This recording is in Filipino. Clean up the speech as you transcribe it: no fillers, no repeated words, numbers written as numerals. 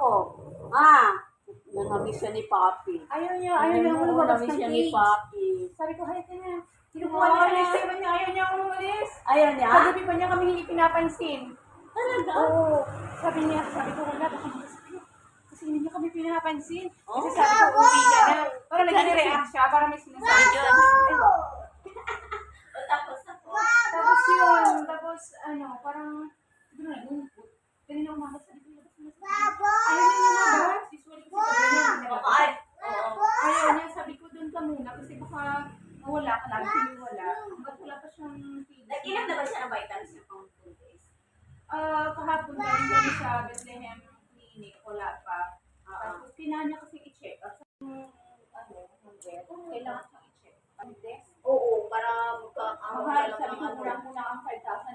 ako. Namiss siya ni Papi. Ayaw niya ako lumabas ng siya cage. ni Papi. Sabi ko, hay ka na. Kinukuha niya siya next time niya, ayaw niya ako umalis. Ayaw niya? Kagabi pa niya kami hindi pinapansin. Talaga? Oo. Sabi ko, wala, baka magasakit. Kasi hindi niya kami pinapansin. Oh, Kasi sabi ko, uwi ka na. Para nag-react siya, para may sinasabi. Tapos yun, parang, kanina umaga sabi ko, ayaw niya lumabas. Usually kasi pag ganyan, nilabas. Ayaw niya, sabi ko doon ka muna kasi baka mawala ka lang, wala. Hanggang wala pa siyang feed. Nag-inom na ba siya ng vitamins niya pang 2 days? Kahapon galing kami sa Bethlehem Clinic, wala pa. Tapos kailangan niya kasi i-check. At kailangan siyang i-check. Oo, para magkakaroon Mahal, ka sabi ko lang ng muna ang 5,000